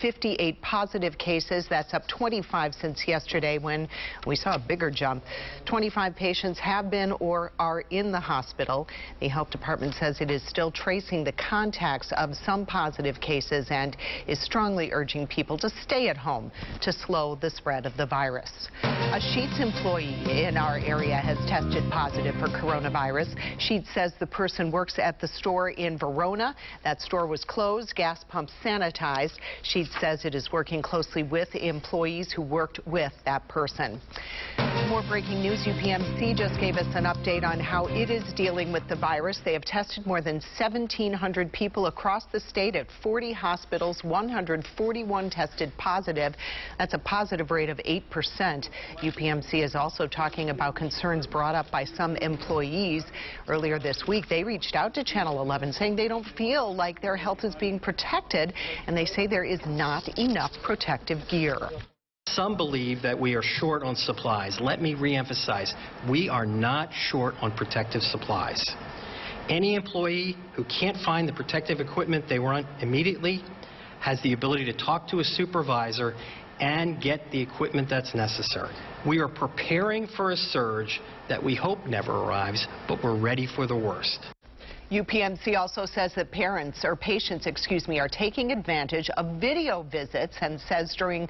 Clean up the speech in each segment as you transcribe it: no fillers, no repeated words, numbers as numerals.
58 positive cases. That's up 25 since yesterday when we saw a bigger jump. 25 patients have been or are in the hospital. The health department says it is still tracing the contacts of some positive cases and is strongly urging people to stay at home to slow the spread of the virus. A Sheetz employee in our area has tested positive for coronavirus. Sheetz says the person works at the store in Verona. That store was closed, gas pumps sanitized. Sheetz says it is working closely with employees who worked with that person. More breaking news. UPMC just gave us an update on how it is dealing with the virus. They have tested more than 1,700 people across the state at 40 hospitals. 141 tested positive. That's a positive rate of 8%. UPMC is also talking about concerns brought up by some employees. Earlier this week, they reached out to Channel 11 saying they don't feel like their health is being protected, and they say there is not enough protective gear. Some believe that we are short on supplies. Let me reemphasize, we are not short on protective supplies. Any employee who can't find the protective equipment they want immediately has the ability to talk to a supervisor and get the equipment that's necessary. We are preparing for a surge that we hope never arrives, but we're ready for the worst. UPMC also says that patients, are taking advantage of video visits and says during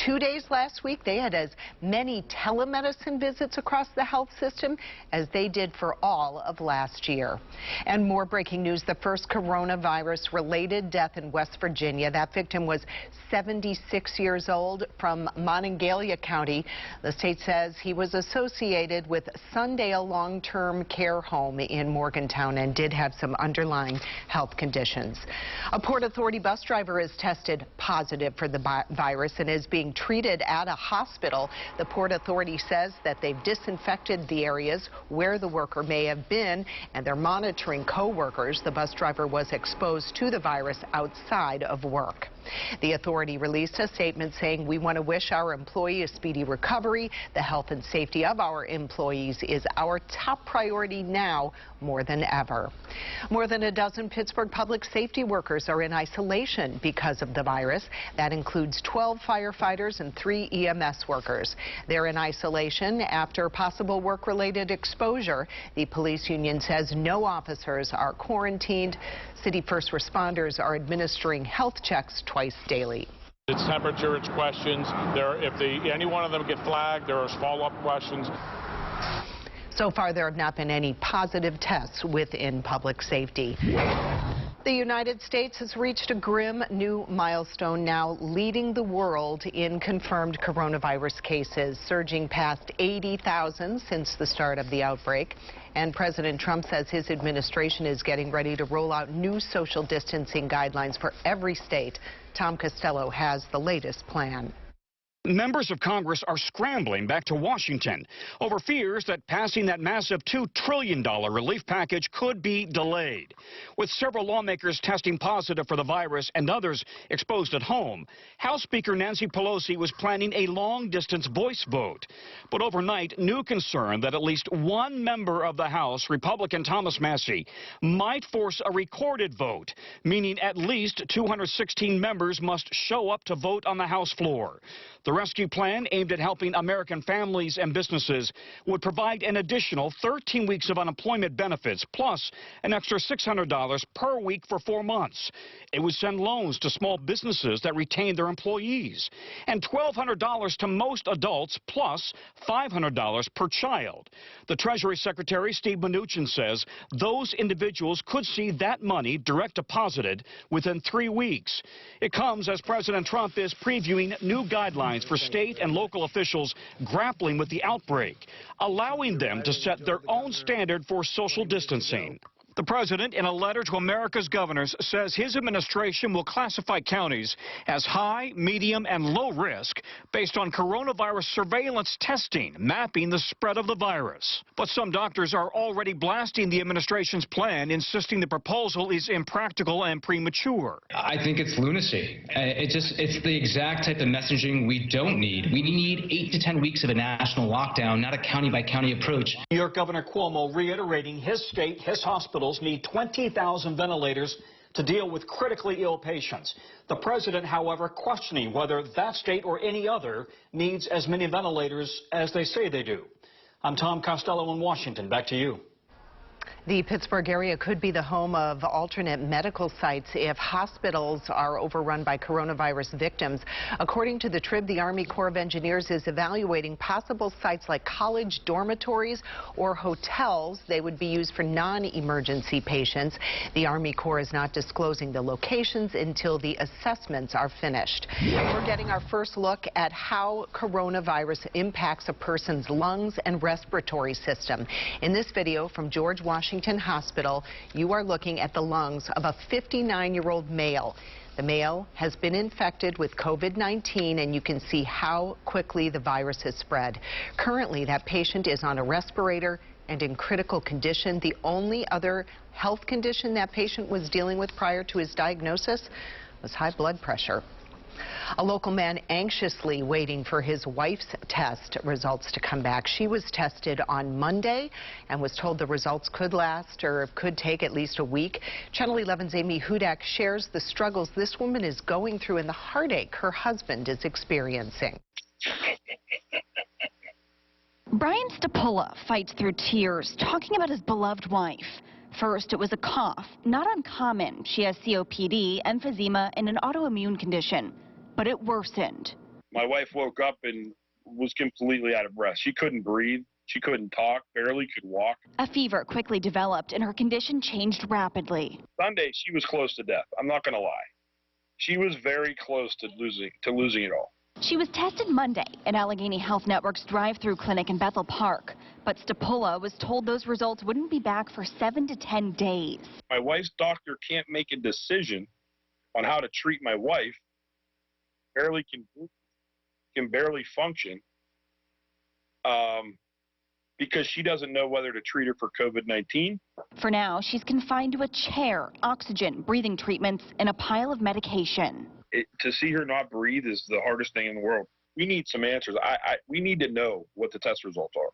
2 days last week they had as many telemedicine visits across the health system as they did for all of last year. And more breaking news, the first coronavirus-related death in West Virginia. That victim was 76 years old from Monongalia County. The state says he was associated with Sundale Long-Term Care Home in Morgantown and did have some underlying health conditions. A Port Authority bus driver is tested positive for the virus and is being treated at a hospital. The Port Authority says that they've disinfected the areas where the worker may have been, and they're monitoring co-workers. The bus driver was exposed to the virus outside of work. The authority released a statement saying, "We want to wish our employee a speedy recovery. The health and safety of our employees is our top priority now more than ever." More than a dozen Pittsburgh public safety workers are in isolation because of the virus. That includes 12 firefighters and 3 EMS workers. They're in isolation after possible work-related exposure. The police union says no officers are quarantined. City first responders are administering health checks twice daily. It's temperature, it's questions. If any one of them get flagged, there are follow-up questions. So far, there have not been any positive tests within public safety. The United States has reached a grim new milestone now, leading the world in confirmed coronavirus cases, surging past 80,000 since the start of the outbreak. And President Trump says his administration is getting ready to roll out new social distancing guidelines for every state. Tom Costello has the latest plan. Members of Congress are scrambling back to Washington over fears that passing that massive $2 trillion relief package could be delayed. With several lawmakers testing positive for the virus and others exposed at home, House Speaker Nancy Pelosi was planning a long-distance voice vote. But overnight, new concern that at least one member of the House, Republican Thomas Massie, might force a recorded vote, meaning at least 216 members must show up to vote on the House floor. The rescue plan, aimed at helping American families and businesses, would provide an additional 13 weeks of unemployment benefits, plus an extra $600 per week for 4 months. It would send loans to small businesses that retain their employees, and $1,200 to most adults, plus $500 per child. The Treasury Secretary, Steve Mnuchin, says those individuals could see that money direct deposited within 3 weeks. It comes as President Trump is previewing new guidelines for state and local officials grappling with the outbreak, allowing them to set their own standard for social distancing. The president, in a letter to America's governors, says his administration will classify counties as high, medium, and low risk based on coronavirus surveillance testing, mapping the spread of the virus. But some doctors are already blasting the administration's plan, insisting the proposal is impractical and premature. I think it's lunacy. It's the exact type of messaging we don't need. We need 8 to 10 weeks of a national lockdown, not a county-by-county approach. New York Governor Cuomo reiterating his state, his hospitals need 20,000 ventilators to deal with critically ill patients. The president, however, questioning whether that state or any other needs as many ventilators as they say they do. I'm Tom Costello in Washington. Back to you. The Pittsburgh area could be the home of alternate medical sites if hospitals are overrun by coronavirus victims. According to the Trib, the Army Corps of Engineers is evaluating possible sites like college dormitories or hotels. They would be used for non-emergency patients. The Army Corps is not disclosing the locations until the assessments are finished. We're getting our first look at how coronavirus impacts a person's lungs and respiratory system. In this video from George Washington Hospital, you are looking at the lungs of a 59-year-old male. The male has been infected with COVID-19, and you can see how quickly the virus has spread. Currently, that patient is on a respirator and in critical condition. The only other health condition that patient was dealing with prior to his diagnosis was high blood pressure. A local man anxiously waiting for his wife's test results to come back. She was tested on Monday and was told the results could last or could take at least a week. Channel 11's Amy Hudak shares the struggles this woman is going through and the heartache her husband is experiencing. Brian Stapula fights through tears, talking about his beloved wife. First, it was a cough, not uncommon. She has COPD, emphysema, and an autoimmune condition. But it worsened. My wife woke up and was completely out of breath. She couldn't breathe. She couldn't talk, barely could walk. A fever quickly developed and her condition changed rapidly. Sunday, she was close to death. I'm not going to lie. She was very close to losing it all. She was tested Monday at Allegheny Health Network's drive-through clinic in Bethel Park. But Stapula was told those results wouldn't be back for 7 to 10 days. My wife's doctor can't make a decision on how to treat my wife. Can barely function because she doesn't know whether to treat her for COVID-19. For now, she's confined to a chair, oxygen, breathing treatments, and a pile of medication. To see her not breathe is the hardest thing in the world. We need some answers. We need to know what the test results are.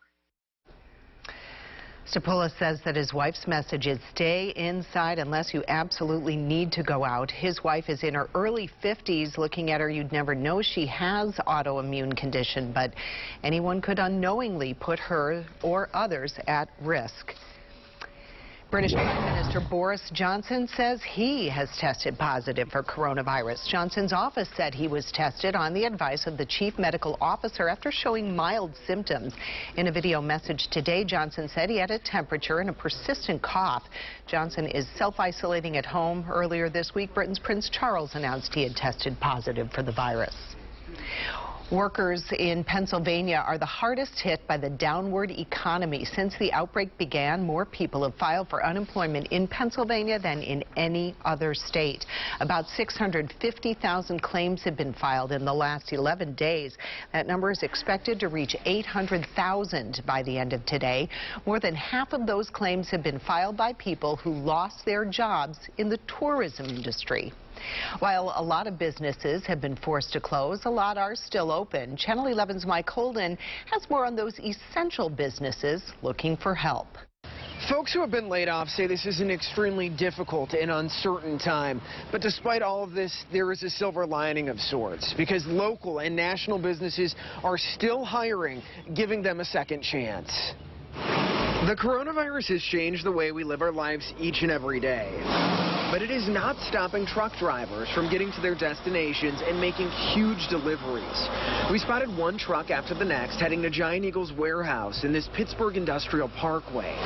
Stapula says that his wife's message is stay inside unless you absolutely need to go out. His wife is in her early 50s. Looking at her, you'd never know she has autoimmune condition, but anyone could unknowingly put her or others at risk. British Prime Minister Boris Johnson says he has tested positive for coronavirus. Johnson's office said he was tested on the advice of the chief medical officer after showing mild symptoms. In a video message today, Johnson said he had a temperature and a persistent cough. Johnson is self-isolating at home. Earlier this week, Britain's Prince Charles announced he had tested positive for the virus. Workers in Pennsylvania are the hardest hit by the downward economy. Since the outbreak began, more people have filed for unemployment in Pennsylvania than in any other state. About 650,000 claims have been filed in the last 11 days. That number is expected to reach 800,000 by the end of today. More than half of those claims have been filed by people who lost their jobs in the tourism industry. While a lot of businesses have been forced to close, a lot are still open. Channel 11's Mike Holden has more on those essential businesses looking for help. Folks who have been laid off say this is an extremely difficult and uncertain time. But despite all of this, there is a silver lining of sorts, because local and national businesses are still hiring, giving them a second chance. The coronavirus has changed the way we live our lives each and every day. But it is not stopping truck drivers from getting to their destinations and making huge deliveries. We spotted one truck after the next heading to Giant Eagle's warehouse in this Pittsburgh Industrial Parkway.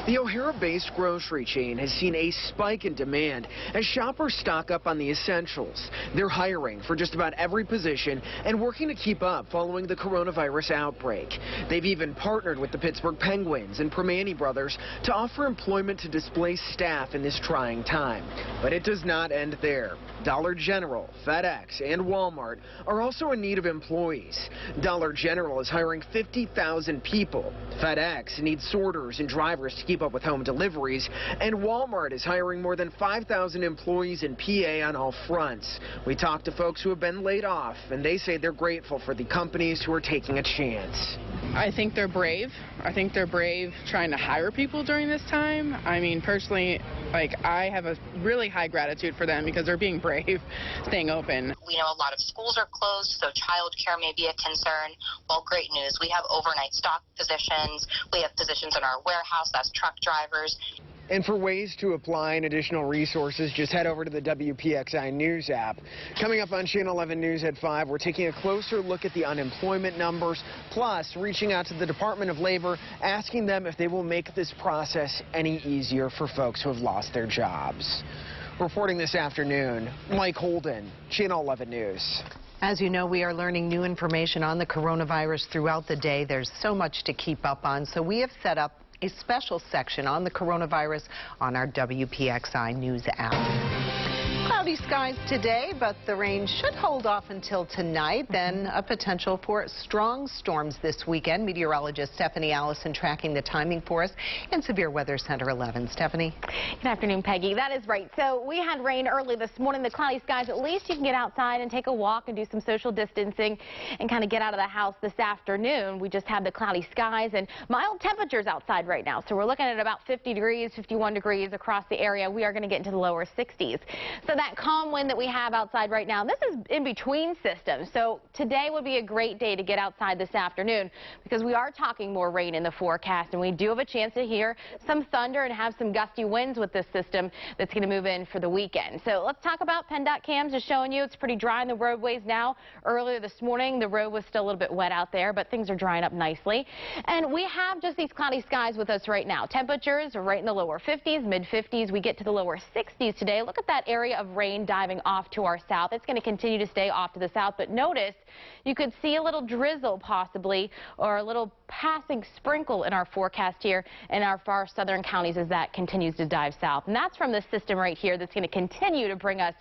The O'Hara-based grocery chain has seen a spike in demand as shoppers stock up on the essentials. They're hiring for just about every position and working to keep up following the coronavirus outbreak. They've even partnered with the Pittsburgh Penguins and Primanti Brothers to offer employment to displaced staff in this trying time. But it does not end there. Dollar General, FedEx, and Walmart are also in need of employees. Dollar General is hiring 50,000 people. FedEx needs sorters and drivers to keep up with home deliveries, and Walmart is hiring more than 5,000 employees in PA on all fronts. We talked to folks who have been laid off, and they say they're grateful for the companies who are taking a chance. I think they're brave. I think they're brave trying to hire people during this time. I mean, personally, I have a really high gratitude for them because they're being brave, staying open. We know a lot of schools are closed, so childcare may be a concern. Well, great news. We have overnight stock positions. We have positions in our warehouse, that's truck drivers. And for ways to apply and additional resources, just head over to the WPXI News app. Coming up on Channel 11 News at 5, we're taking a closer look at the unemployment numbers, plus reaching out to the Department of Labor, asking them if they will make this process any easier for folks who have lost their jobs. Reporting this afternoon, Mike Holden, Channel 11 News. As you know, we are learning new information on the coronavirus throughout the day. There's so much to keep up on, so we have set up a special section on the coronavirus on our WPXI News app. Cloudy skies today, but the rain should hold off until tonight. Then a potential for strong storms this weekend. Meteorologist Stephanie Allison tracking the timing for us in Severe Weather Center 11. Stephanie. Good afternoon, Peggy. That is right. So we had rain early this morning. The cloudy skies, at least you can get outside and take a walk and do some social distancing and kind of get out of the house this afternoon. We just had the cloudy skies and mild temperatures outside right now. So we're looking at about 50 degrees, 51 degrees across the area. We are going to get into the lower 60s. So that calm wind that we have outside right now, this is in between systems. So today would be a great day to get outside this afternoon because we are talking more rain in the forecast, and we do have a chance to hear some thunder and have some gusty winds with this system that's going to move in for the weekend. So let's talk about PennDOT cams. Just showing you it's pretty dry on the roadways now. Earlier this morning, the road was still a little bit wet out there, but things are drying up nicely. And we have just these cloudy skies with us right now. Temperatures are right in the lower 50s, mid 50s. We get to the lower 60s today. Look at that area of rain diving off to our south. It's going to continue to stay off to the south, but notice you could see a little drizzle possibly or a little passing sprinkle in our forecast here in our far southern counties as that continues to dive south. And that's from this system right here that's going to continue to bring us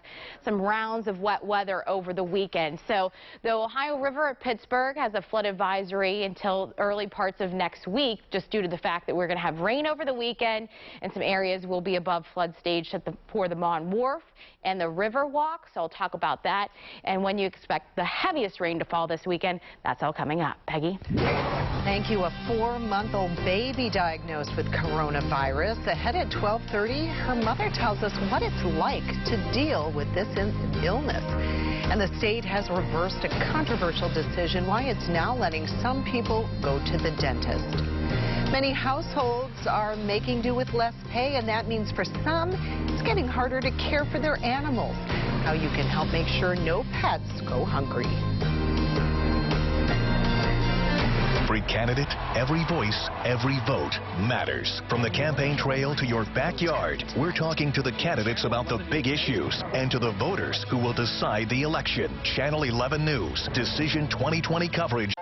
some rounds of wet weather over the weekend. So the Ohio River at Pittsburgh has a flood advisory until early parts of next week, just due to the fact that we're going to have rain over the weekend and some areas will be above flood stage for the Mon Wharf and the River Walk. So I'll talk about that and when you expect the heaviest rain to fall this weekend. That's all coming up. Peggy. Thank you. A 4-month-old baby diagnosed with coronavirus. Ahead at 12:30, her mother tells us what it's like to deal with this illness. And the state has reversed a controversial decision why it's now letting some people go to the dentist. Many households are making do with less pay, and that means for some, it's getting harder to care for their animals. How you can help make sure no pets go hungry. Every candidate, every voice, every vote matters. From the campaign trail to your backyard, we're talking to the candidates about the big issues and to the voters who will decide the election. Channel 11 News, Decision 2020 coverage.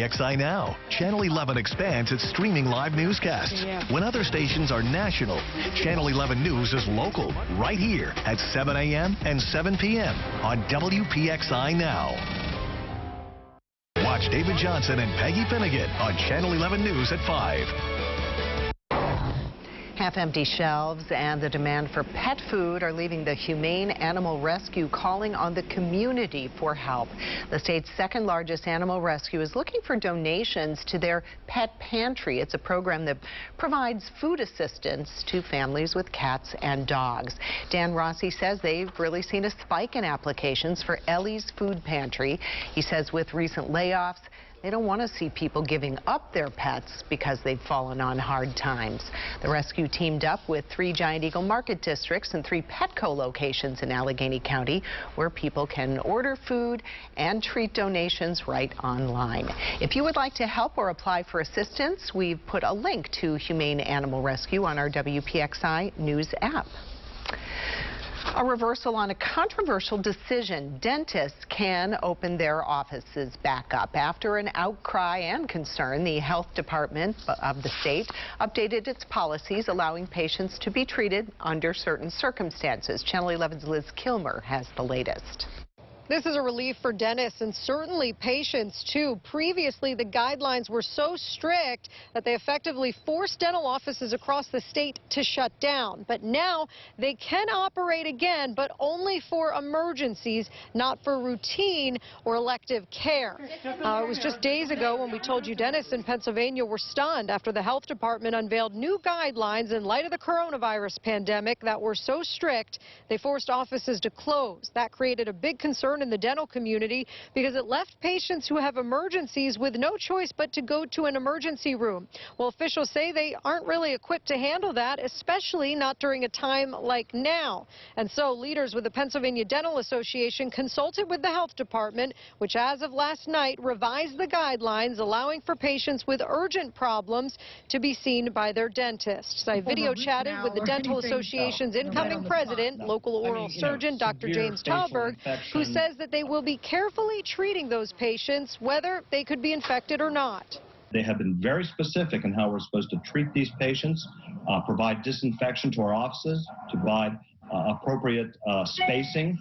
WPXI Now. Channel 11 expands its streaming live newscasts. When other stations are national, Channel 11 News is local, right here at 7 a.m. and 7 p.m. on WPXI Now. Watch David Johnson and Peggy Finnegan on Channel 11 News at 5. Half-empty shelves and the demand for pet food are leaving the Humane Animal Rescue calling on the community for help. The state's second largest animal rescue is looking for donations to their pet pantry. It's a program that provides food assistance to families with cats and dogs. Dan Rossi says they've really seen a spike in applications for Ellie's Food Pantry. He says with recent layoffs, they don't want to see people giving up their pets because they've fallen on hard times. The rescue teamed up with 3 Giant Eagle Market districts and 3 Petco locations in Allegheny County where people can order food and treat donations right online. If you would like to help or apply for assistance, we've put a link to Humane Animal Rescue on our WPXI News app. A reversal on a controversial decision. Dentists can open their offices back up. After an outcry and concern, the health department of the state updated its policies allowing patients to be treated under certain circumstances. Channel 11's Liz Kilmer has the latest. This is a relief for dentists and certainly patients, too. Previously, the guidelines were so strict that they effectively forced dental offices across the state to shut down. But now they can operate again, but only for emergencies, not for routine or elective care. It was just days ago when we told you dentists in Pennsylvania were stunned after the health department unveiled new guidelines in light of the coronavirus pandemic that were so strict they forced offices to close. That created a big concern in the dental community because it left patients who have emergencies with no choice but to go to an emergency room. Well, officials say they aren't really equipped to handle that, especially not during a time like now. And so leaders with the Pennsylvania Dental Association consulted with the health department, which as of last night revised the guidelines allowing for patients with urgent problems to be seen by their dentists. I video chatted with the Dental Association's incoming president, local oral surgeon Dr. James Talberg, who says that they will be carefully treating those patients, whether they could be infected or not. They have been very specific in how we're supposed to treat these patients, provide disinfection to our offices, to provide appropriate spacing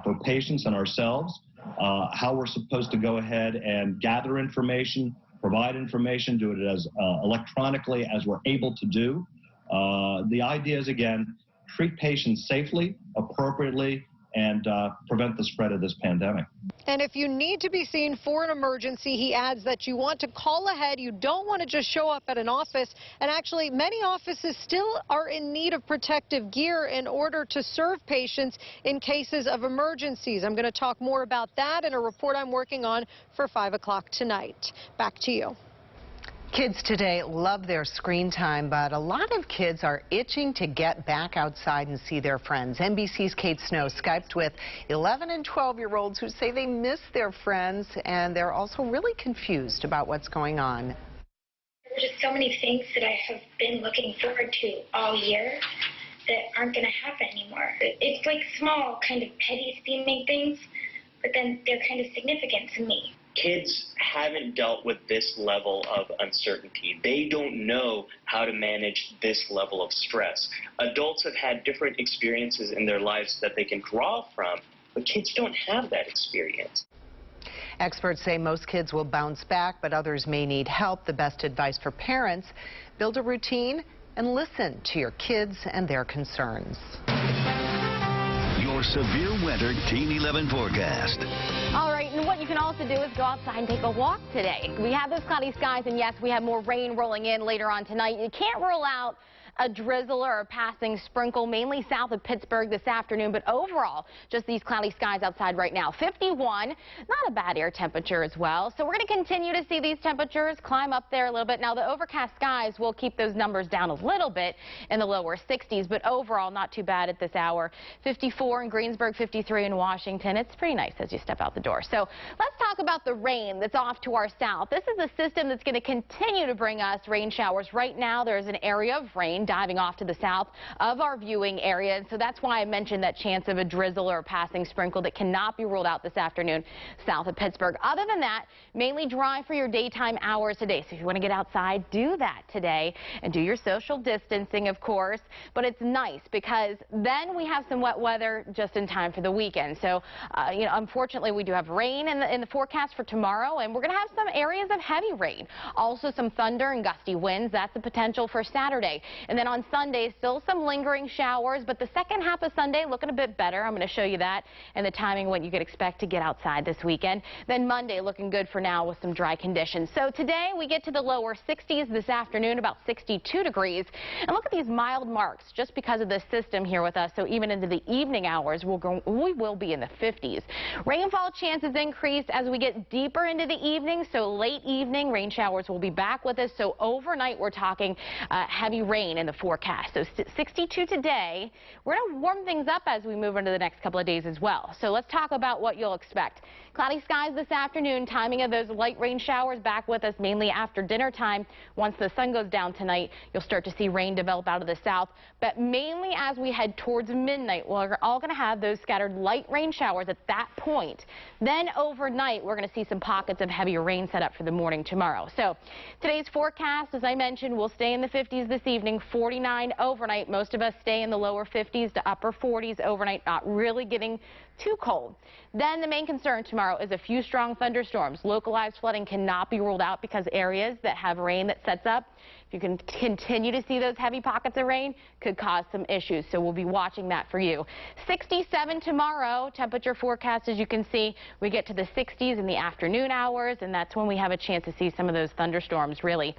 for patients and ourselves, how we're supposed to go ahead and gather information, provide information, do it as electronically as we're able to do. The idea is, again, treat patients safely, appropriately, and prevent the spread of this pandemic. And if you need to be seen for an emergency, he adds that you want to call ahead. You don't want to just show up at an office. And actually, many offices still are in need of protective gear in order to serve patients in cases of emergencies. I'm going to talk more about that in a report I'm working on for 5 o'clock tonight. Back to you. Kids today love their screen time, but a lot of kids are itching to get back outside and see their friends. NBC's Kate Snow Skyped with 11 and 12-year-olds who say they miss their friends, and they're also really confused about what's going on. There are just so many things that I have been looking forward to all year that aren't going to happen anymore. It's like small, kind of petty seeming things, but then they're kind of significant to me. Kids haven't dealt with this level of uncertainty. They don't know how to manage this level of stress. Adults have had different experiences in their lives that they can draw from, but kids don't have that experience. Experts say most kids will bounce back, but others may need help. The best advice for parents: build a routine and listen to your kids and their concerns. Your severe weather Team 11 forecast. All right, and what you can also do is go outside and take a walk today. We have those cloudy skies, and yes, we have more rain rolling in later on tonight. You can't rule out a drizzle or a passing sprinkle, mainly south of Pittsburgh this afternoon, but overall, just these cloudy skies outside right now. 51, not a bad air temperature as well. So we're going to continue to see these temperatures climb up there a little bit. Now, the overcast skies will keep those numbers down a little bit in the lower 60s, but overall, not too bad at this hour. 54 in Greensburg, 53 in Washington. It's pretty nice as you step out the door. So let's talk about the rain that's off to our south. This is a system that's going to continue to bring us rain showers. Right now, there's an area of rain afternoon, diving off to the south of our viewing area. And so that's why I mentioned that chance of a drizzle or a passing sprinkle that cannot be ruled out this afternoon south of Pittsburgh. Other than that, mainly dry for your daytime hours today. So if you want to get outside, do that today and do your social distancing, of course. But it's nice because then we have some wet weather just in time for the weekend. So, unfortunately, we do have rain in the forecast for tomorrow, and we're going to have some areas of heavy rain. Also, some thunder and gusty winds. That's the potential for Saturday. And then on Sunday, still some lingering showers, but the second half of Sunday looking a bit better. I'm going to show you that and the timing when you could expect to get outside this weekend. Then Monday looking good for now with some dry conditions. So today we get to the lower 60s, this afternoon about 62 degrees. And look at these mild marks just because of this system here with us. So even into the evening hours, we will be in the 50s. Rainfall chances increase as we get deeper into the evening. So late evening, rain showers will be back with us. So overnight, we're talking heavy rain in the forecast. So 62 today. We're going to warm things up as we move into the next couple of days as well. So let's talk about what you'll expect. Cloudy skies this afternoon, timing of those light rain showers back with us mainly after dinner time. Once the sun goes down tonight, you'll start to see rain develop out of the south. But mainly as we head towards midnight, we're all going to have those scattered light rain showers at that point. Then overnight, we're going to see some pockets of heavier rain set up for the morning tomorrow. So today's forecast, as I mentioned, will stay in the 50s this evening, 49 overnight. Most of us stay in the lower 50s to upper 40s overnight, not really getting too cold. Then the main concern tomorrow is a few strong thunderstorms. Localized flooding cannot be ruled out because areas that have rain that sets up, if you can continue to see those heavy pockets of rain, could cause some issues. So we'll be watching that for you. 67 tomorrow, temperature forecast, as you can see, we get to the 60s in the afternoon hours, and that's when we have a chance to see some of those thunderstorms, really.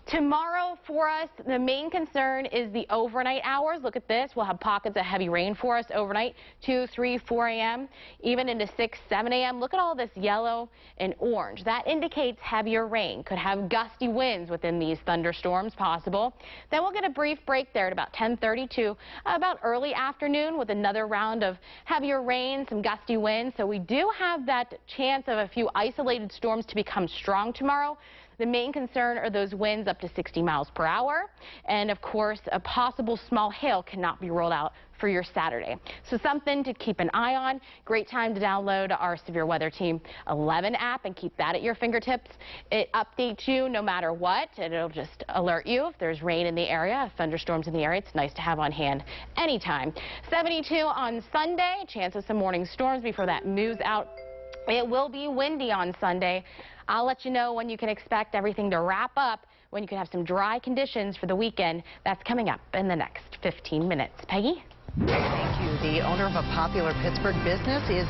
Tomorrow for us, the main concern is the overnight hours. Look at this. We'll have pockets of heavy rain for us overnight, 2, 3, 4 a.m., even into 6, 7 a.m. Look at all this yellow and orange. That indicates heavier rain. Could have gusty winds within these thunderstorms possible. Then we'll get a brief break there at about 10:32, about early afternoon with another round of heavier rain, some gusty winds. So we do have that chance of a few isolated storms to become strong tomorrow. The main concern are those winds up to 60 miles per hour. And of course, a possible small hail cannot be ruled out for your Saturday. So something to keep an eye on. Great time to download our Severe Weather Team 11 app and keep that at your fingertips. It updates you no matter what, and it'll just alert you if there's rain in the area, thunderstorms in the area. It's nice to have on hand anytime. 72 on Sunday, chance of some morning storms before that moves out. It will be windy on Sunday. I'll let you know when you can expect everything to wrap up, when you can have some dry conditions for the weekend. That's coming up in the next 15 minutes. Peggy? Thank you. The owner of a popular Pittsburgh business is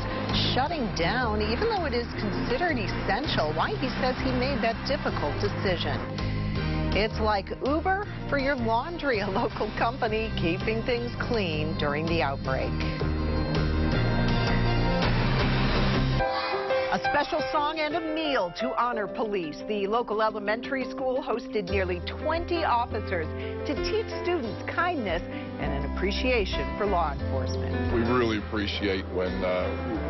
shutting down, even though it is considered essential. Why? He says he made that difficult decision. It's like Uber for your laundry, a local company keeping things clean during the outbreak. A special song and a meal to honor police. The local elementary school hosted nearly 20 officers to teach students kindness and an appreciation for law enforcement. We really appreciate when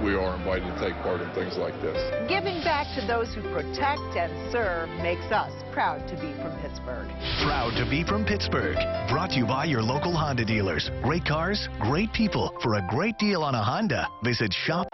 we are invited to take part in things like this. Giving back to those who protect and serve makes us proud to be from Pittsburgh. Proud to be from Pittsburgh. Brought to you by your local Honda dealers. Great cars, great people. For a great deal on a Honda, visit shop.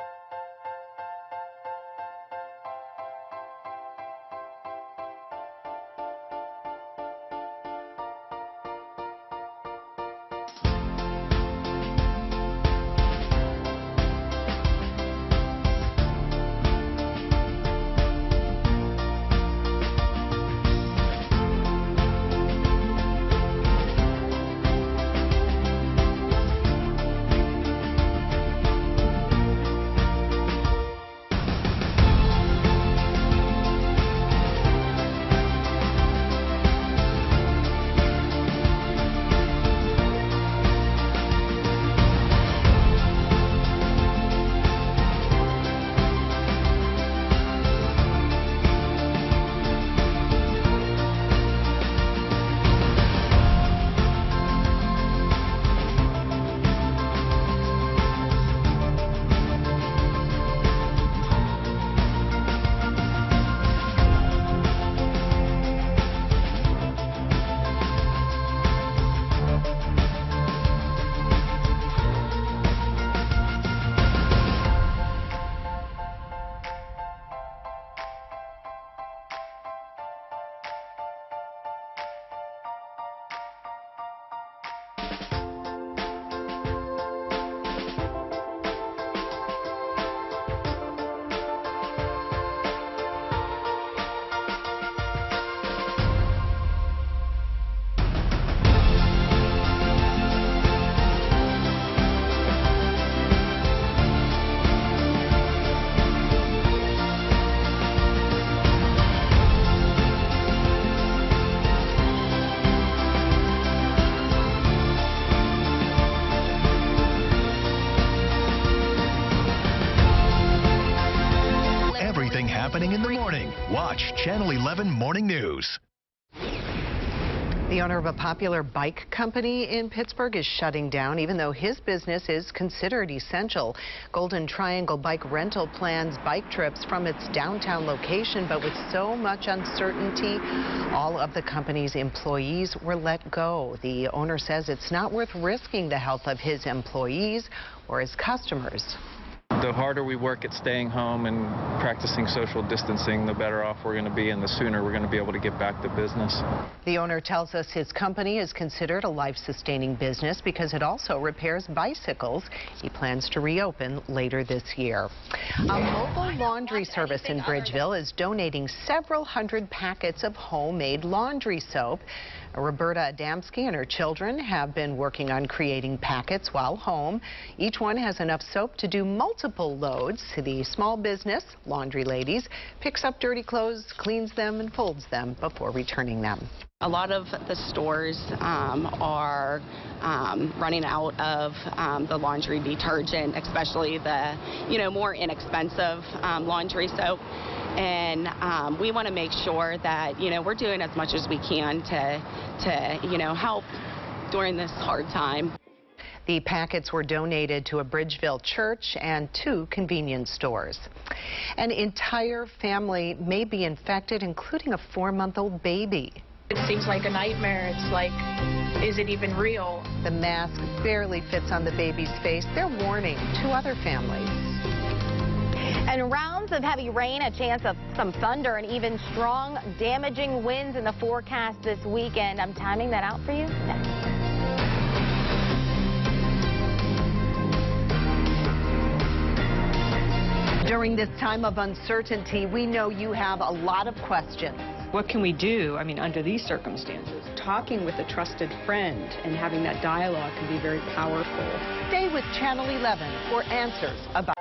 happening in the morning. Watch Channel 11 Morning News. The owner of a popular bike company in Pittsburgh is shutting down, even though his business is considered essential. Golden Triangle Bike Rental plans bike trips from its downtown location, but with so much uncertainty, all of the company's employees were let go. The owner says it's not worth risking the health of his employees or his customers. The harder we work at staying home and practicing social distancing, the better off we're going to be, and the sooner we're going to be able to get back to business. The owner tells us his company is considered a life-sustaining business because it also repairs bicycles. He plans to reopen later this year. A mobile laundry service in Bridgeville is donating several hundred packets of homemade laundry soap. Roberta Adamski and her children have been working on creating packets while home. Each one has enough soap to do multiple loads. The small business, Laundry Ladies, picks up dirty clothes, cleans them, and folds them before returning them. A lot of the stores are running out of the laundry detergent, especially the, more inexpensive laundry soap. And we want to make sure that, we're doing as much as we can to help during this hard time. The packets were donated to a Bridgeville church and 2 convenience stores. An entire family may be infected, including a 4-month-old baby. It seems like a nightmare. It's like, is it even real? The mask barely fits on the baby's face. They're warning 2 other families. And rounds of heavy rain, a chance of some thunder, and even strong, damaging winds in the forecast this weekend. I'm timing that out for you next. During this time of uncertainty, we know you have a lot of questions. What can we do, under these circumstances? Talking with a trusted friend and having that dialogue can be very powerful. Stay with Channel 11 for answers about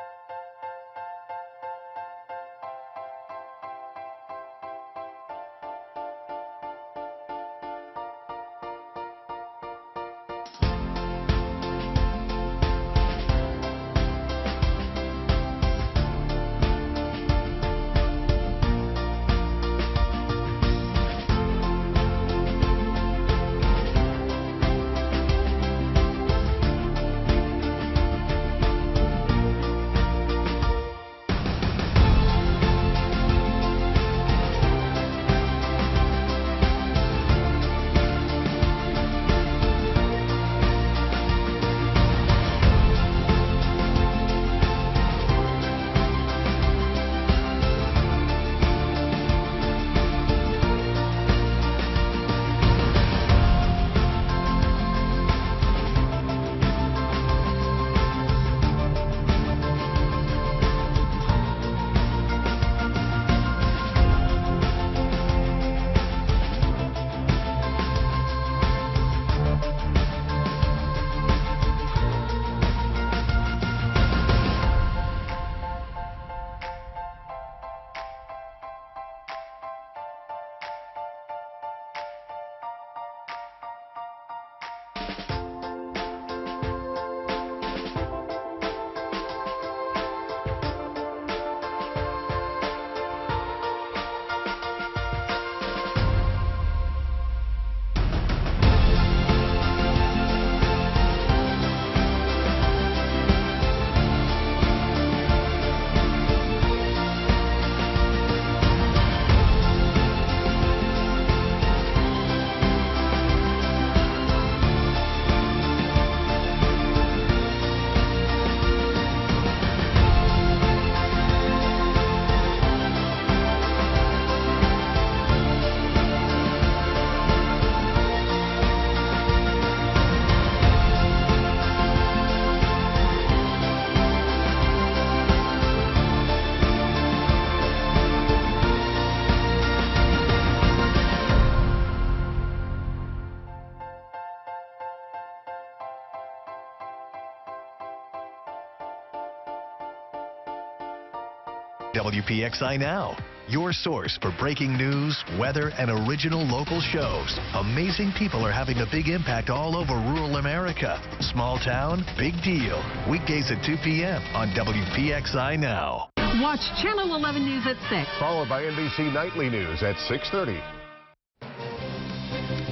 WPXI Now, your source for breaking news, weather, and original local shows. Amazing people are having a big impact all over rural America. Small town, big deal. Weekdays at 2 p.m. on WPXI Now. Watch Channel 11 News at 6. Followed by NBC Nightly News at 6:30.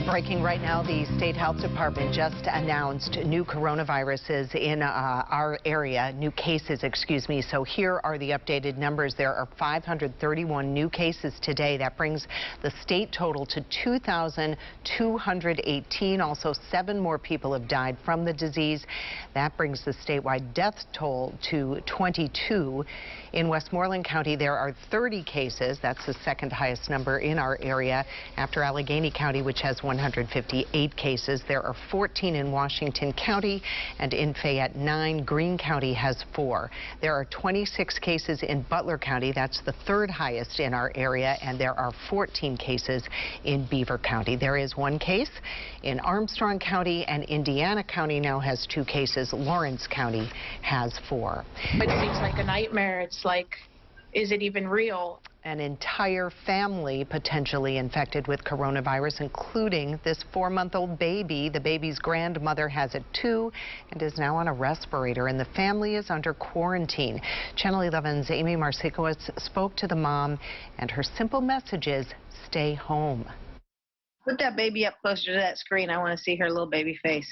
Breaking right now, the State Health Department just announced new coronaviruses in our area, new cases, excuse me. So here are the updated numbers. There are 531 new cases today. That brings the state total to 2,218. Also, 7 more people have died from the disease. That brings the statewide death toll to 22. In Westmoreland County, there are 30 cases. That's the second highest number in our area after Allegheny County, which has 158 cases. There are 14 in Washington County, and in Fayette, 9. Greene County has 4. There are 26 cases in Butler County. That's the third highest in our area, and there are 14 cases in Beaver County. There is 1 case in Armstrong County, and Indiana County now has 2 cases. Lawrence County has 4. It seems like a nightmare. It's like, is it even real? An entire family potentially infected with coronavirus, including this 4-month-old baby. The baby's grandmother has it too and is now on a respirator, and the family is under quarantine. Channel 11's Amy Marsikowicz spoke to the mom, and her simple message is stay home. Put that baby up closer to that screen. I want to see her little baby face.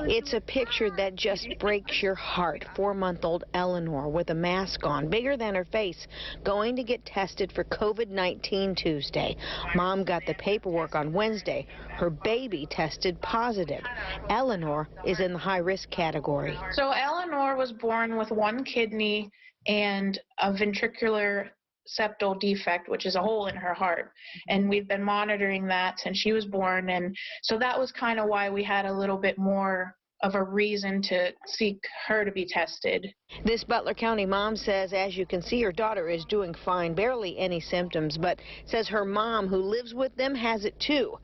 It's a picture that just breaks your heart. 4-month-old Eleanor with a mask on, bigger than her face, going to get tested for COVID-19 Tuesday. Mom got the paperwork on Wednesday. Her baby tested positive. Eleanor is in the high-risk category. So Eleanor was born with 1 kidney and a ventricular septal defect, which is a hole in her heart, and we've been monitoring that since she was born, and so that was kind of why we had a little bit more of a reason to seek her to be tested. This Butler County mom says, as you can see, her daughter is doing fine, barely any symptoms, but says her mom, who lives with them, has it too.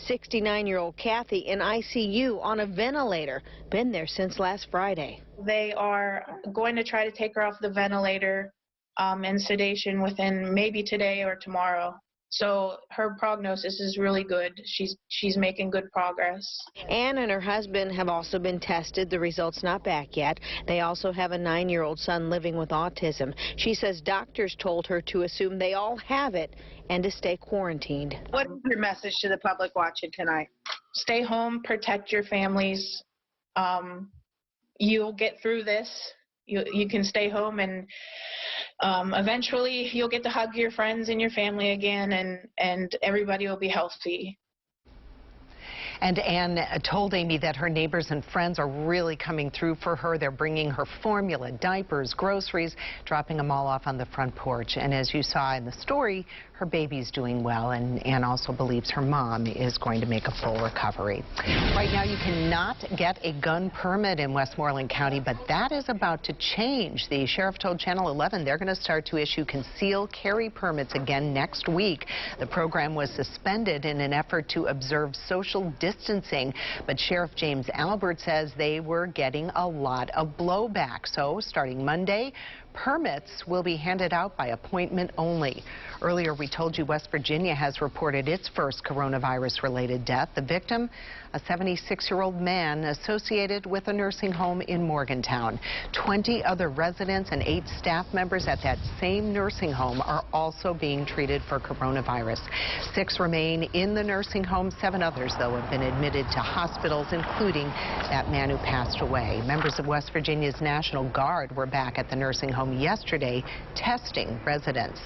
69-year-old Kathy in ICU on a ventilator, been there since last Friday. They are going to try to take her off the ventilator and sedation within maybe today or tomorrow. So her prognosis is really good. She's making good progress. Ann and her husband have also been tested. The results not back yet. They also have a 9-year-old son living with autism. She says doctors told her to assume they all have it and to stay quarantined. What is your message to the public watching tonight? Stay home, protect your families. You'll get through this. You can stay home, and eventually you'll get to hug your friends and your family again, and everybody will be healthy. And Ann told Amy that her neighbors and friends are really coming through for her. They're bringing her formula, diapers, groceries, dropping them all off on the front porch. And as you saw in the story, her baby's doing well, and Ann also believes her mom is going to make a full recovery. Right now, you cannot get a gun permit in Westmoreland County, but that is about to change. The sheriff told Channel 11 they're going to start to issue concealed carry permits again next week. The program was suspended in an effort to observe social distancing, but Sheriff James Albert says they were getting a lot of blowback. So starting Monday, permits will be handed out by appointment only. Earlier, we told you West Virginia has reported its first coronavirus-related death. The victim, a 76-year-old man associated with a nursing home in Morgantown. 20 other residents and 8 staff members at that same nursing home are also being treated for coronavirus. 6 remain in the nursing home. 7 others, though, have been admitted to hospitals, including that man who passed away. Members of West Virginia's National Guard were back at the nursing home yesterday testing residents.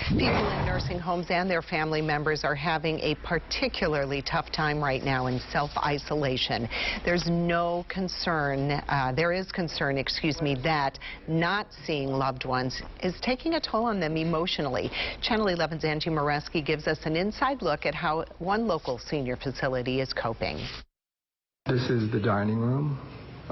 People in nursing homes and their family members are having a particularly tough time right now in self-isolation. There's no concern, there is concern, that not seeing loved ones is taking a toll on them emotionally. Channel 11's Angie Moreski gives us an inside look at how one local senior facility is coping. This is the dining room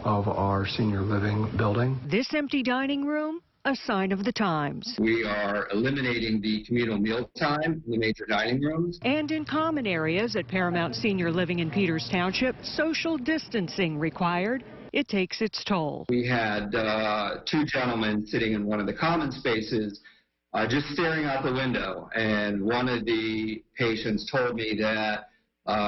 of our senior living building. This empty dining room, a sign of the times. We are eliminating the communal meal time in the major dining rooms. And in common areas at Paramount Senior Living in Peters Township, social distancing required. It takes its toll. We had 2 gentlemen sitting in one of the common spaces just staring out the window, and one of the patients told me that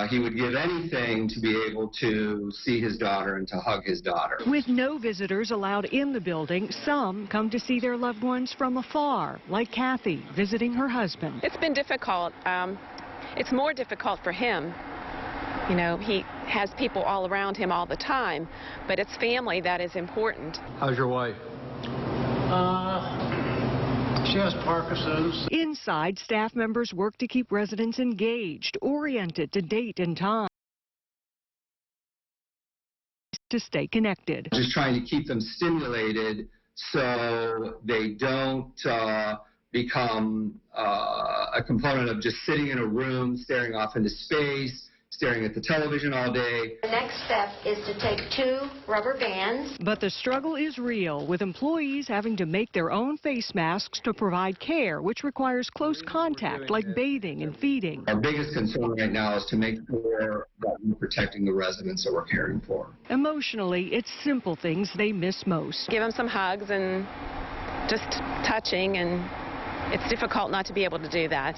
He would give anything to be able to see his daughter and to hug his daughter. With no visitors allowed in the building, some come to see their loved ones from afar, like Kathy visiting her husband. It's been difficult. It's more difficult for him. You know, he has people all around him all the time, but it's family that is important. How's your wife? She has Parkinson's. Inside, staff members work to keep residents engaged, oriented to date and time, to stay connected. Just trying to keep them stimulated so they don't become a component of just sitting in a room, staring off into space, staring at the television all day. The next step is to take 2 rubber bands. But the struggle is real, with employees having to make their own face masks to provide care, which requires close contact, like bathing and feeding. Our biggest concern right now is to make sure that we're protecting the residents that we're caring for. Emotionally, it's simple things they miss most. Give them some hugs and just touching, and it's difficult not to be able to do that.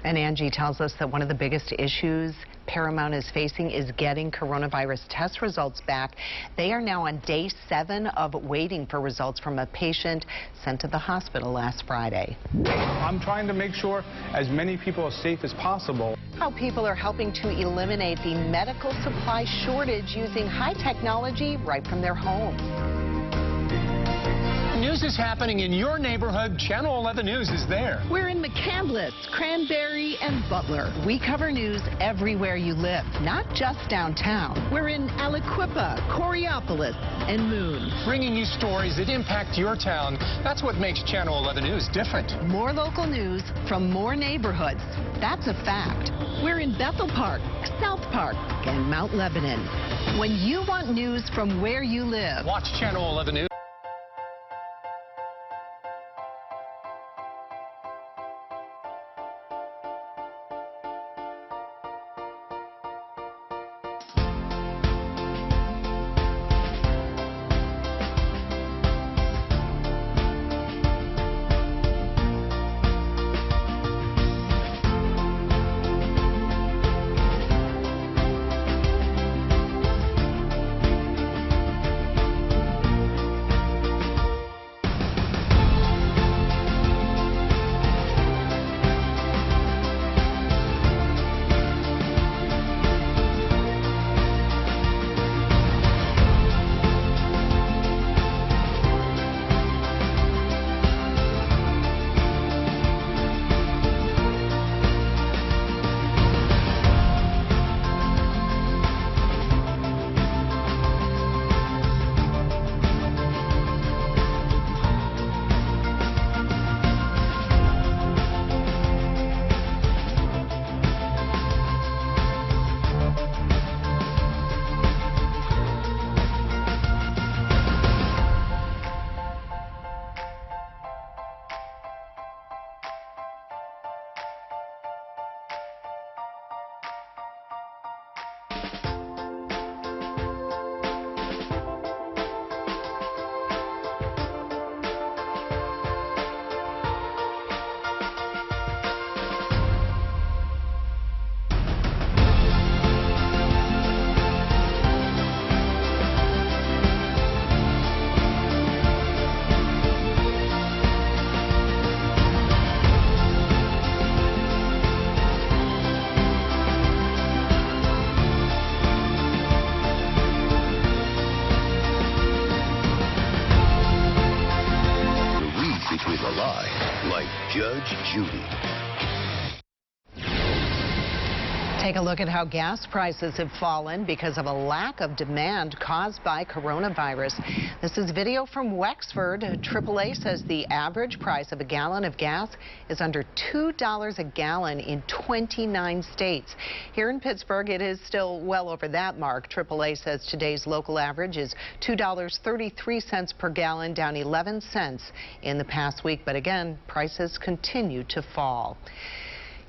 And Angie tells us that one of the biggest issues Paramount is facing is getting coronavirus test results back. They are now on day 7 of waiting for results from a patient sent to the hospital last Friday. I'm trying to make sure as many people are safe as possible. How people are helping to eliminate the medical supply shortage using high technology right from their homes. News is happening in your neighborhood. Channel 11 News is there. We're in McCandless, Cranberry, and Butler. We cover news everywhere you live, not just downtown. We're in Aliquippa, Coraopolis, and Moon. Bringing you stories that impact your town. That's what makes Channel 11 News different. More local news from more neighborhoods. That's a fact. We're in Bethel Park, South Park, and Mount Lebanon. When you want news from where you live, watch Channel 11 News. Judge Judy. Take a look at how gas prices have fallen because of a lack of demand caused by coronavirus. This is video from Wexford. AAA says the average price of a gallon of gas is under $2 a gallon in 29 states. Here in Pittsburgh, it is still well over that mark. AAA says today's local average is $2.33 per gallon, down 11 cents in the past week. But again, prices continue to fall.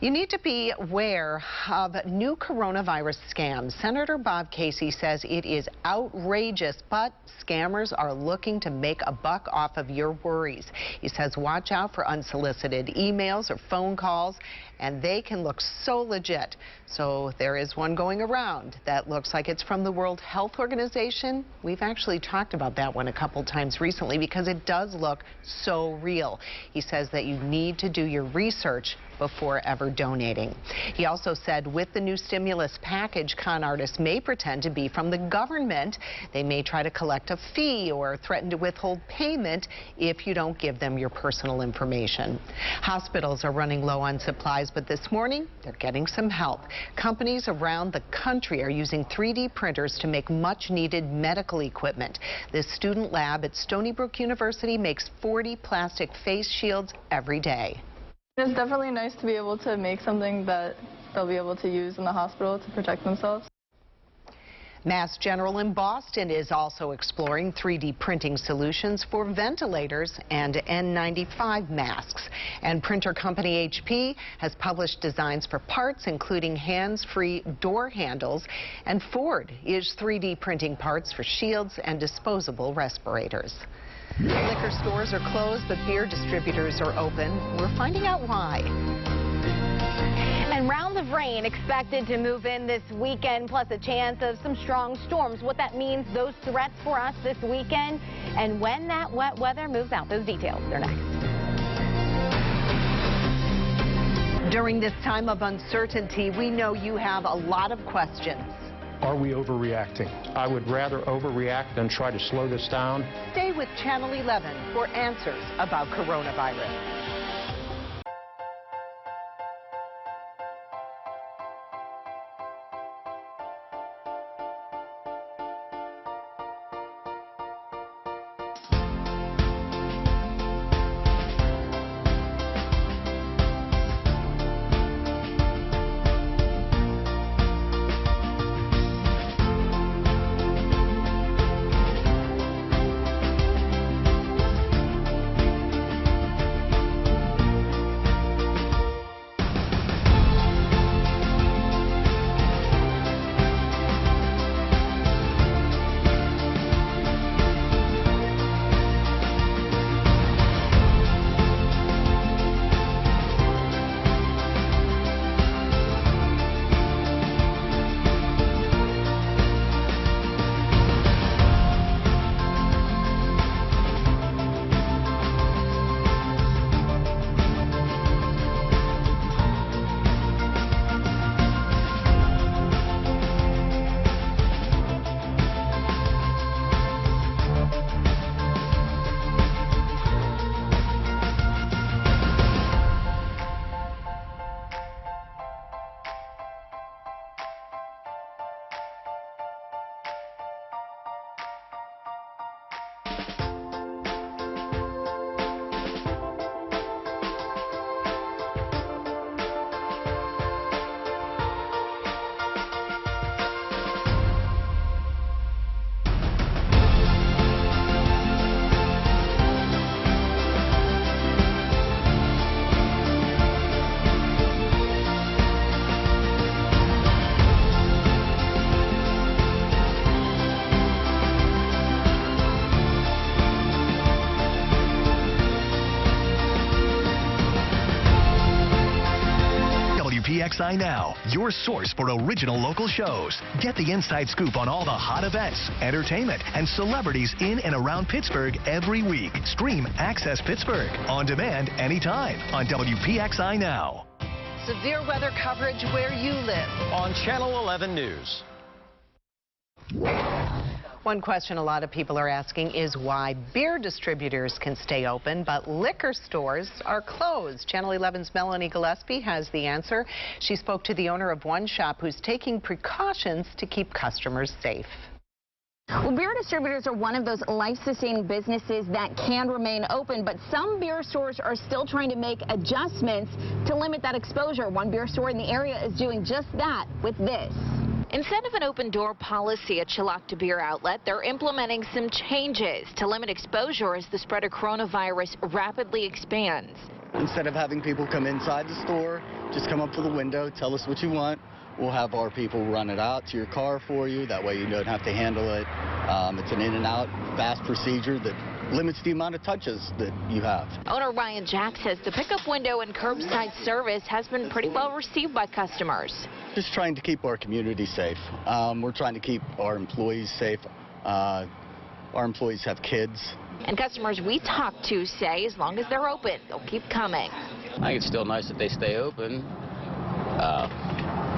You need to be aware of new coronavirus scams. Senator Bob Casey says it is outrageous, but scammers are looking to make a buck off of your worries. He says watch out for unsolicited emails or phone calls, and they can look so legit. So there is one going around that looks like it's from the World Health Organization. We've actually talked about that one a couple times recently because it does look so real. He says that you need to do your research before ever donating. He also said with the new stimulus package, con artists may pretend to be from the government. They may try to collect a fee or threaten to withhold payment if you don't give them your personal information. Hospitals are running low on supplies, but this morning they're getting some help. Companies around the country are using 3D printers to make much needed medical equipment. This student lab at Stony Brook University makes 40 plastic face shields every day. It's definitely nice to be able to make something that they'll be able to use in the hospital to protect themselves. Mass General in Boston is also exploring 3D printing solutions for ventilators and N95 masks. And printer company HP has published designs for parts including hands-free door handles. And Ford is 3D printing parts for shields and disposable respirators. Liquor stores are closed, but beer distributors are open. We're finding out why. And rounds of rain expected to move in this weekend, plus a chance of some strong storms. What that means, those threats for us this weekend, and when that wet weather moves out. Those details are next. During this time of uncertainty, we know you have a lot of questions. Are we overreacting? I would rather overreact than try to slow this down. Stay with Channel 11 for answers about coronavirus. WPXI Now, your source for original local shows. Get the inside scoop on all the hot events, entertainment, and celebrities in and around Pittsburgh every week. Stream Access Pittsburgh on demand anytime on WPXI Now. Severe weather coverage where you live. On Channel 11 News. One question a lot of people are asking is why beer distributors can stay open, but liquor stores are closed. Channel 11's Melanie Gillespie has the answer. She spoke to the owner of one shop who's taking precautions to keep customers safe. Well, beer distributors are one of those life-sustaining businesses that can remain open, but some beer stores are still trying to make adjustments to limit that exposure. One beer store in the area is doing just that with this. Instead of an open door policy at Chilocta Beer Outlet, they're implementing some changes to limit exposure as the spread of coronavirus rapidly expands. Instead of having people come inside the store just come up to the window, tell us what you want. We'll have our people run it out to your car for you. That way you don't have to handle it. It's an in and out, fast procedure that limits the amount of touches that you have. Owner Ryan Jack says the pickup window and curbside service has been pretty well received by customers. Just trying to keep our community safe. We're trying to keep our employees safe. Our employees have kids. And customers we talk to say as long as they're open, they'll keep coming. I think it's still nice that they stay open.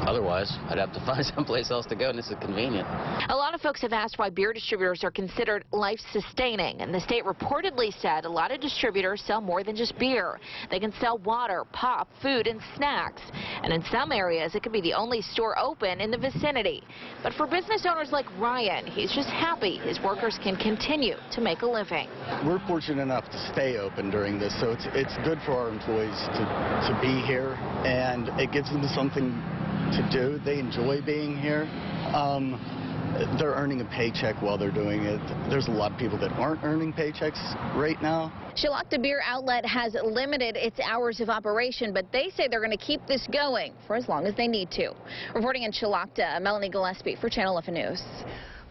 Otherwise, I'd have to find someplace else to go, and this is convenient. A lot of folks have asked why beer distributors are considered life-sustaining, and the state reportedly said a lot of distributors sell more than just beer. They can sell water, pop, food, and snacks. And in some areas, it could be the only store open in the vicinity. But for business owners like Ryan, he's just happy his workers can continue to make a living. We're fortunate enough to stay open during this, so it's good for our employees to be here, and it gives them something to do. They enjoy being here. They're earning a paycheck while they're doing it. There's a lot of people that aren't earning paychecks right now. Chilocta Beer Outlet has limited its hours of operation, but they say they're going to keep this going for as long as they need to. Reporting in Chilocta, Melanie Gillespie for Channel 11 News.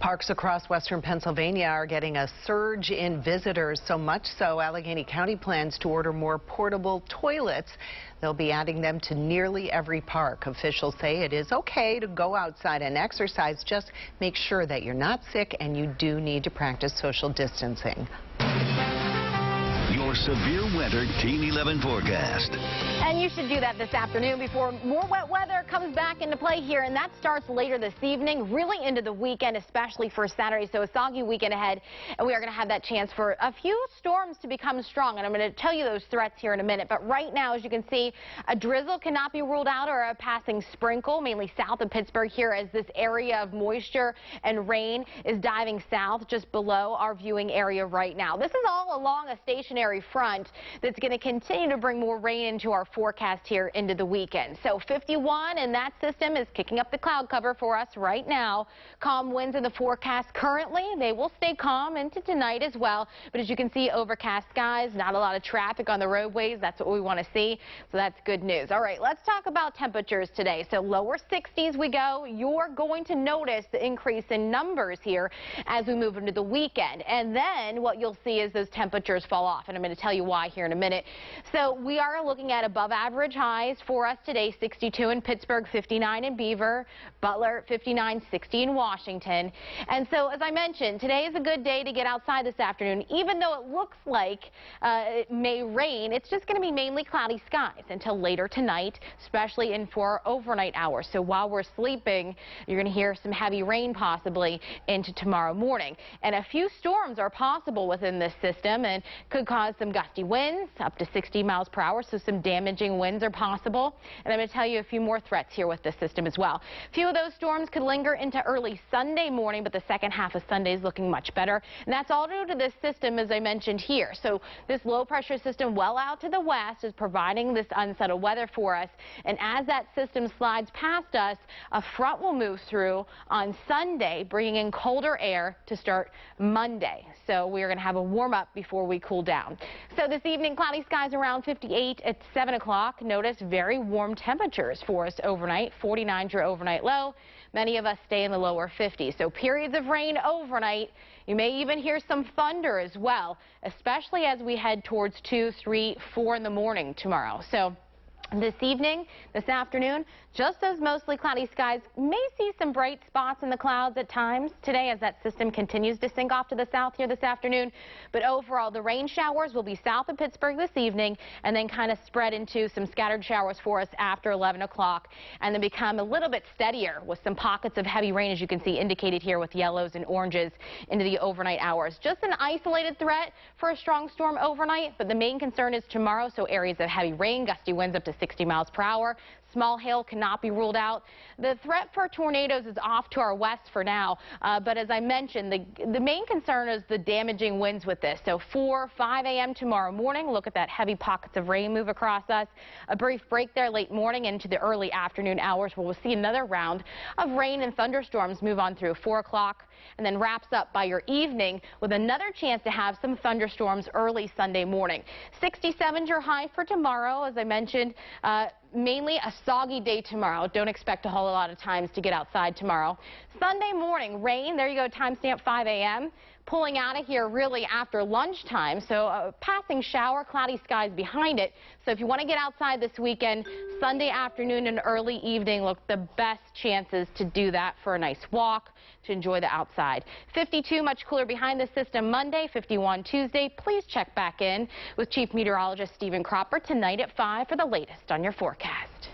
Parks across western Pennsylvania are getting a surge in visitors, so much so Allegheny County plans to order more portable toilets. They'll be adding them to nearly every park. Officials say it is okay to go outside and exercise. Just make sure that you're not sick and you do need to practice social distancing. Your severe weather Team 11 forecast. And you should do that this afternoon before more wet weather comes back into play here, and that starts later this evening, really into the weekend, especially for Saturday. So a soggy weekend ahead, and we are going to have that chance for a few storms to become strong, and I'm going to tell you those threats here in a minute. But right now, as you can see, a drizzle cannot be ruled out, or a passing sprinkle, mainly south of Pittsburgh here, as this area of moisture and rain is diving south just below our viewing area right now. This is all along a stationary front that's going to continue to bring more rain into our forecast here into the weekend. So 51, and that system is kicking up the cloud cover for us right now. Calm winds in the forecast currently. They will stay calm into tonight as well. But as you can see, overcast skies, not a lot of traffic on the roadways. That's what we want to see. So that's good news. All right, let's talk about temperatures today. So lower 60s we go. You're going to notice the increase in numbers here as we move into the weekend. And then what you'll see is those temperatures fall off. And I'm going to tell you why here in a minute. So we are looking at above average highs for us today. 62 in Pittsburgh, 59 in Beaver, Butler, 59, 60 in Washington. And so as I mentioned, today is a good day to get outside this afternoon. Even though it looks like it may rain, it's just going to be mainly cloudy skies until later tonight, especially in for overnight hours. So while we're sleeping, you're going to hear some heavy rain possibly into tomorrow morning. And a few storms are possible within this system and could cause some gusty winds up to 60 miles per hour, so some damaging winds are possible. And I'm going to tell you a few more threats here with this system as well. A few of those storms could linger into early Sunday morning, but the second half of Sunday is looking much better. And that's all due to this system, as I mentioned here. So this low pressure system well out to the west is providing this unsettled weather for us. And as that system slides past us, a front will move through on Sunday, bringing in colder air to start Monday. So we are going to have a warm up before we cool down. So this evening, cloudy skies around 58 at 7 o'clock. Notice very warm temperatures for us overnight. 49 your overnight low. Many of us stay in the lower 50s. So periods of rain overnight. You may even hear some thunder as well, especially as we head towards 2, 3, 4 in the morning tomorrow. So this evening, this afternoon, just those mostly cloudy skies. May see some bright spots in the clouds at times today as that system continues to sink off to the south here this afternoon. But overall, the rain showers will be south of Pittsburgh this evening and then kind of spread into some scattered showers for us after 11 o'clock and then become a little bit steadier with some pockets of heavy rain, as you can see indicated here with yellows and oranges into the overnight hours. Just an isolated threat for a strong storm overnight, but the main concern is tomorrow. So areas of heavy rain, gusty winds up to 60 miles per hour. Small hail cannot be ruled out. The threat for tornadoes is off to our west for now, but as I mentioned, the main concern is the damaging winds with this. So 4, 5 a.m. tomorrow morning, look at that heavy pockets of rain move across us. A brief break there late morning into the early afternoon hours where we'll see another round of rain and thunderstorms move on through 4 o'clock and then wraps up by your evening with another chance to have some thunderstorms early Sunday morning. 67 your high for tomorrow, as I mentioned. mainly a soggy day tomorrow. Don't expect a whole lot of times to get outside tomorrow. Sunday morning, rain. There you go, timestamp 5 a.m. Pulling out of here really after lunchtime. So a passing shower, cloudy skies behind it. So if you want to get outside this weekend, Sunday afternoon and early evening look the best chances to do that for a nice walk, to enjoy the outside. 52, much cooler behind the system Monday, 51 Tuesday. Please check back in with Chief Meteorologist Stephen Cropper tonight at 5 for the latest on your forecast.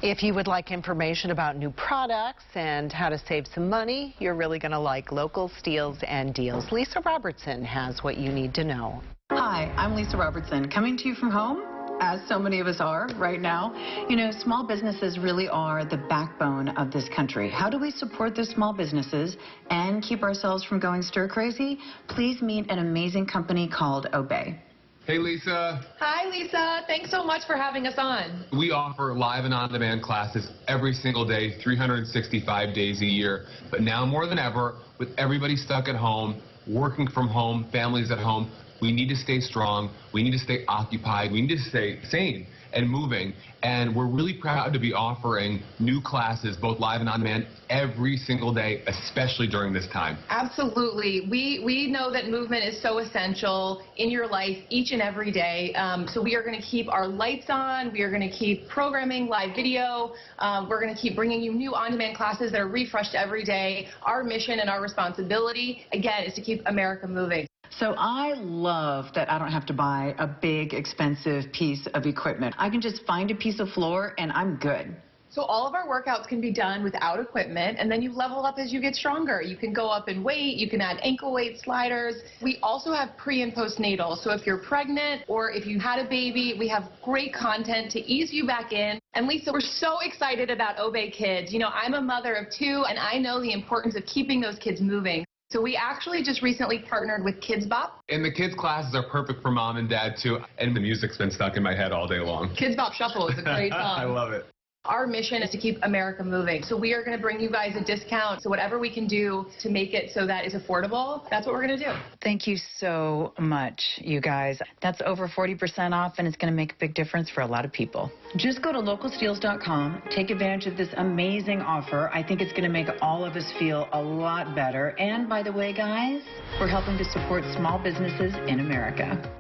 If you would like information about new products and how to save some money, you're really going to like Local Steals and Deals. Lisa Robertson has what you need to know. Hi, I'm Lisa Robertson, coming to you from home, as so many of us are right now. You know, small businesses really are the backbone of this country. How do we support those small businesses and keep ourselves from going stir crazy? Please meet an amazing company called Obey. Hey, Lisa. Hi, Lisa. Thanks so much for having us on. We offer live and on-demand classes every single day, 365 days a year. But now more than ever, with everybody stuck at home, working from home, families at home, we need to stay strong. We need to stay occupied. We need to stay sane and moving. And we're really proud to be offering new classes, both live and on-demand, every single day, especially during this time. Absolutely. We know that movement is so essential in your life each and every day. So we are going to keep our lights on. We are going to keep programming live video. We're going to keep bringing you new on-demand classes that are refreshed every day. Our mission and our responsibility, again, is to keep America moving. So I love that I don't have to buy a big, expensive piece of equipment. I can just find a piece of floor and I'm good. So all of our workouts can be done without equipment, and then you level up as you get stronger. You can go up in weight, you can add ankle weight sliders. We also have pre and postnatal. So if you're pregnant or if you had a baby, we have great content to ease you back in. And Lisa, we're so excited about Obey Kids. You know, I'm a mother of 2, and I know the importance of keeping those kids moving. So we actually just recently partnered with Kids Bop. And the kids' classes are perfect for mom and dad, too. And the music's been stuck in my head all day long. Kids Bop Shuffle is a great song. I love it. Our mission is to keep America moving. So we are going to bring you guys a discount. So whatever we can do to make it so that it's affordable, that's what we're going to do. Thank you so much, you guys. That's over 40% off, and it's going to make a big difference for a lot of people. Just go to localsteals.com. Take advantage of this amazing offer. I think it's going to make all of us feel a lot better. And by the way, guys, we're helping to support small businesses in America.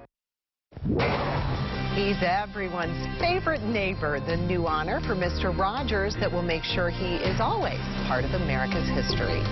He's everyone's favorite neighbor, the new honor for Mr. Rogers that will make sure he is always part of America's history.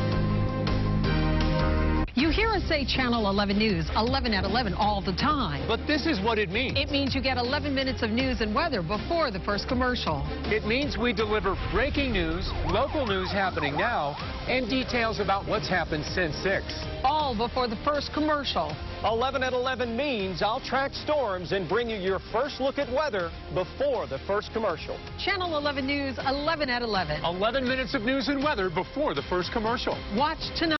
You hear us say Channel 11 News, 11 at 11 all the time. But this is what it means. It means you get 11 minutes of news and weather before the first commercial. It means we deliver breaking news, local news happening now, and details about what's happened since 6. All before the first commercial. 11 at 11 means I'll track storms and bring you your first look at weather before the first commercial. Channel 11 News, 11 at 11. 11 minutes of news and weather before the first commercial. Watch tonight.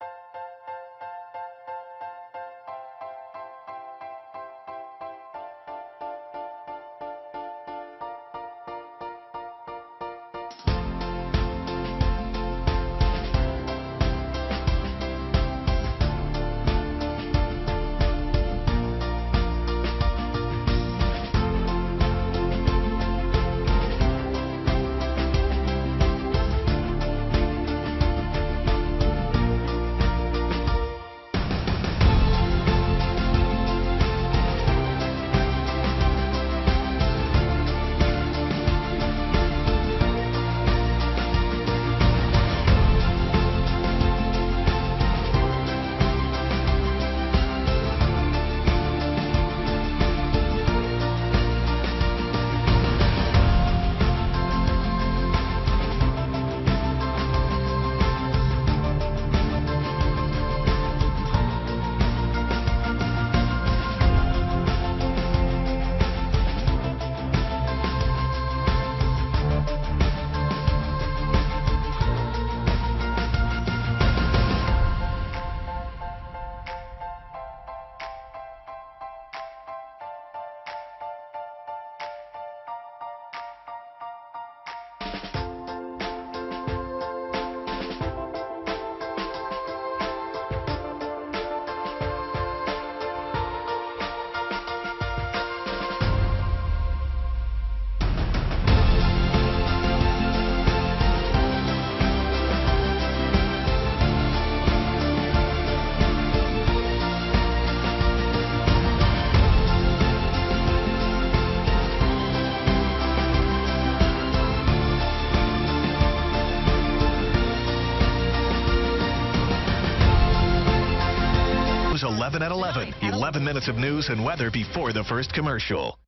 11. 11 minutes of news and weather before the first commercial.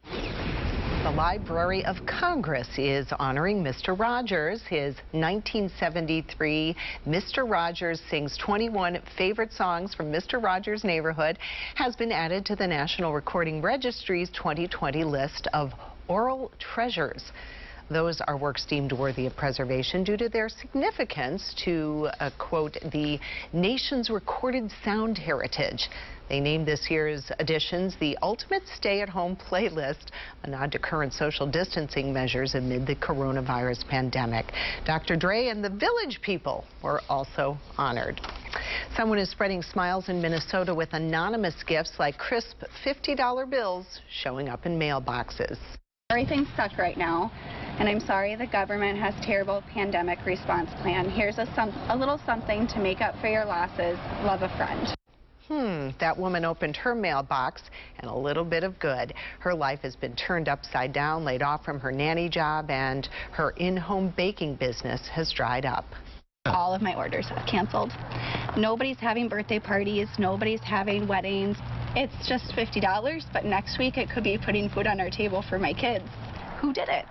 The Library of Congress is honoring Mr. Rogers. His 1973 Mr. Rogers Sings 21 Favorite Songs from Mr. Rogers' Neighborhood has been added to the National Recording Registry's 2020 list of oral treasures. Those are works deemed worthy of preservation due to their significance to, quote, the nation's recorded sound heritage. They named this year's editions the Ultimate Stay-at-Home Playlist, a nod to current social distancing measures amid the coronavirus pandemic. Dr. Dre and the Village People were also honored. Someone is spreading smiles in Minnesota with anonymous gifts like crisp $50 bills showing up in mailboxes. Everything's stuck right now, and I'm sorry the government has terrible pandemic response plan. Here's a little something to make up for your losses. Love, a friend. That woman opened her mailbox and a little bit of good. Her life has been turned upside down, laid off from her nanny job, and her in-home baking business has dried up. All of my orders have canceled. Nobody's having birthday parties. Nobody's having weddings. It's just $50, but next week it could be putting food on our table for my kids. Who did it?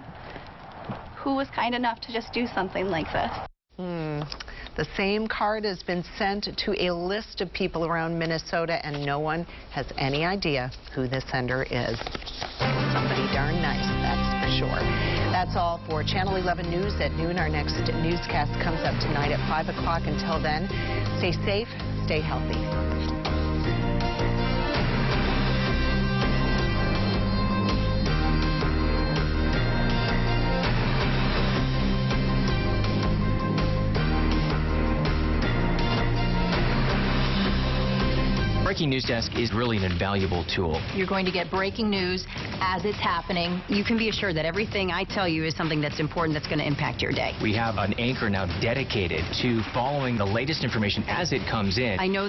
Who was kind enough to just do something like this? The same card has been sent to a list of people around Minnesota, and no one has any idea who the sender is. Somebody darn nice, that's for sure. That's all for Channel 11 News at noon. Our next newscast comes up tonight at 5 o'clock. Until then, stay safe, stay healthy. Breaking News Desk is really an invaluable tool. You're going to get breaking news as it's happening. You can be assured that everything I tell you is something that's important that's going to impact your day. We have an anchor now dedicated to following the latest information as it comes in. I know